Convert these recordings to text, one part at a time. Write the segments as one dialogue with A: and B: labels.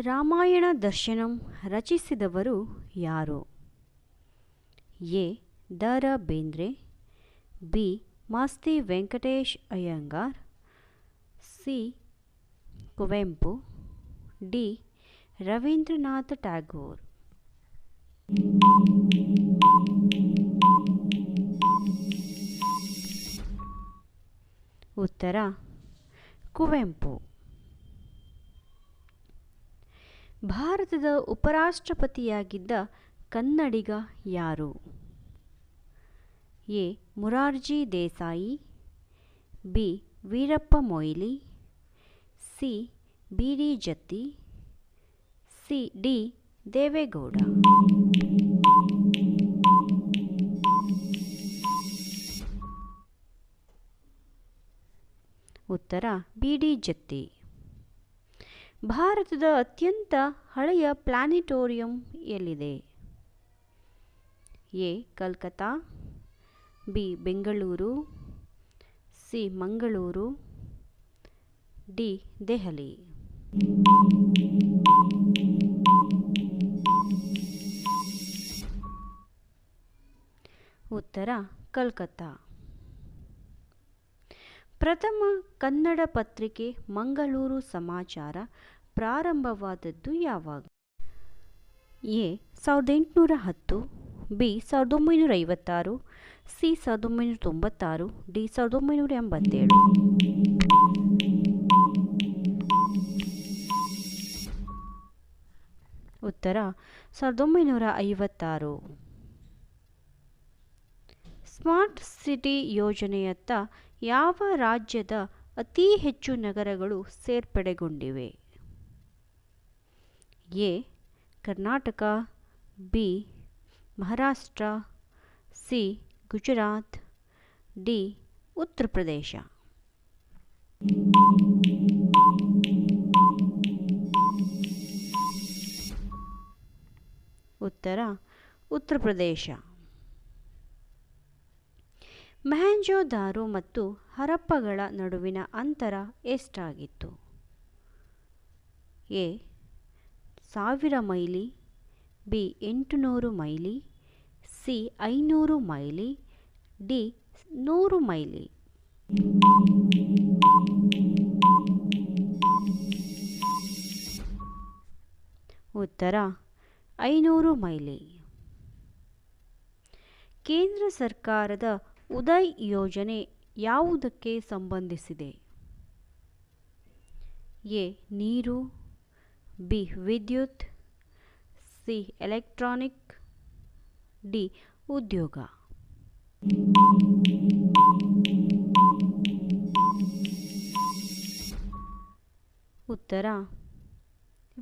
A: ರಾಮಾಯಣ ದರ್ಶನಂ ರಚಿಸಿದವರು ಯಾರು? A. Da Ra. Bendre, B. Masti Venkatesh Iyengar, C. Kuvempu, D. Rabindranath Tagore. ಉತ್ತರ ಕುವೆಂಪು. ಭಾರತದ ಉಪರಾಷ್ಟ್ರಪತಿಯಾಗಿದ್ದ ಕನ್ನಡಿಗ ಯಾರು? A. Morarji Desai, B. Veerappa Moily, C. B. D. Jatti, D. Deve Gowda. ಉತ್ತರ ಬಿ. ಡಿ. ಜತ್ತಿ. ಭಾರತದ ಅತ್ಯಂತ ಹಳೆಯ ಪ್ಲಾನೆಟೋರಿಯಂ ಎಲ್ಲಿದೆ? A. Calcutta, B. Bengaluru, C. Mangaluru, D. Delhi. ಉತ್ತರ ಕಲ್ಕತ್ತಾ. ಪ್ರಥಮ ಕನ್ನಡ ಪತ್ರಿಕೆ ಮಂಗಳೂರು ಸಮಾಚಾರ ಪ್ರಾರಂಭವಾದದ್ದು ಯಾವಾಗ? ಎ. 1810, ಬಿ. 1956, ಸಿ. 1996, ಡಿ. 1987. ಉತ್ತರ 1956. ಸ್ಮಾರ್ಟ್ ಸಿಟಿ ಯೋಜನೆಯತ್ತ ಯಾವ ರಾಜ್ಯದ ಅತಿ ಹೆಚ್ಚು ನಗರಗಳು ಸೇರ್ಪಡೆಗೊಂಡಿವೆ? A. Karnataka, B. Maharashtra, C. Gujarat, D. Uttar Pradesh. ಉತ್ತರ ಉತ್ತರ ಪ್ರದೇಶ. ಮೊಹೆಂಜೊದಾರೋ ಮತ್ತು ಹರಪ್ಪಗಳ ನಡುವಿನ ಅಂತರ ಎಷ್ಟಾಗಿತ್ತು? A. 1000 mile, B. 800 mile, C. 500 mile, D. 100 mile. ಉತ್ತರ 500 ಮೈಲಿ. ಕೇಂದ್ರ ಸರ್ಕಾರದ ಉದಯ್ ಯೋಜನೆ ಯಾವುದಕ್ಕೆ ಸಂಬಂಧಿಸಿದೆ? ಎ. ನೀರು, ಬಿ. ವಿದ್ಯುತ್, ಸಿ. Electronic, D. ಉದ್ಯೋಗ. ಉತ್ತರ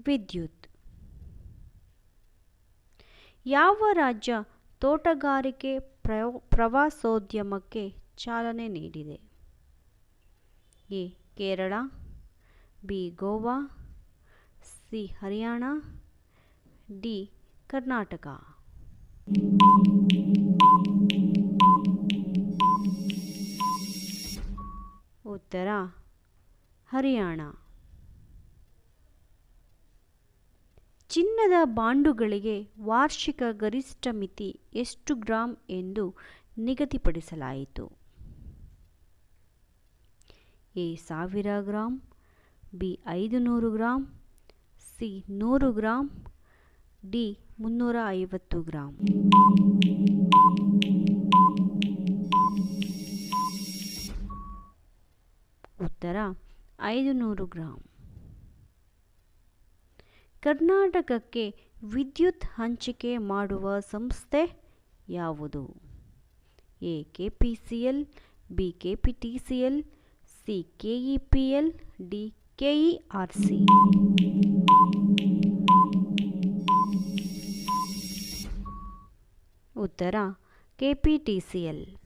A: ವಿದ್ಯುತ್. ಯಾವ ರಾಜ್ಯ ತೋಟಗಾರಿಕೆ ಪ್ರವಾಸೋದ್ಯಮಕ್ಕೆ ಚಾಲನೆ ನೀಡಿದೆ? A. Kerala, B. Goa, C. Haryana, D. Karnataka. ಉತ್ತರ ಹರಿಯಾಣ. ಚಿನ್ನದ ಬಾಂಡುಗಳಿಗೆ ವಾರ್ಷಿಕ ಗರಿಷ್ಠ ಮಿತಿ ಎಷ್ಟು ಗ್ರಾಂ ಎಂದು ನಿಗದಿಪಡಿಸಲಾಯಿತು? A. 1000 gram, B. 500 gram, C. 100 gram, D. 350 gram. ಉತ್ತರ 500 ಗ್ರಾಂ. ಕರ್ನಾಟಕಕ್ಕೆ ವಿದ್ಯುತ್ ಹಂಚಿಕೆ ಮಾಡುವ ಸಂಸ್ಥೆ ಯಾವುದು? A. KPCL, B. KPTCL, C. KEPL, D. KERC. ಉತ್ತರ ಕೆಪಿಟಿಸಿಎಲ್.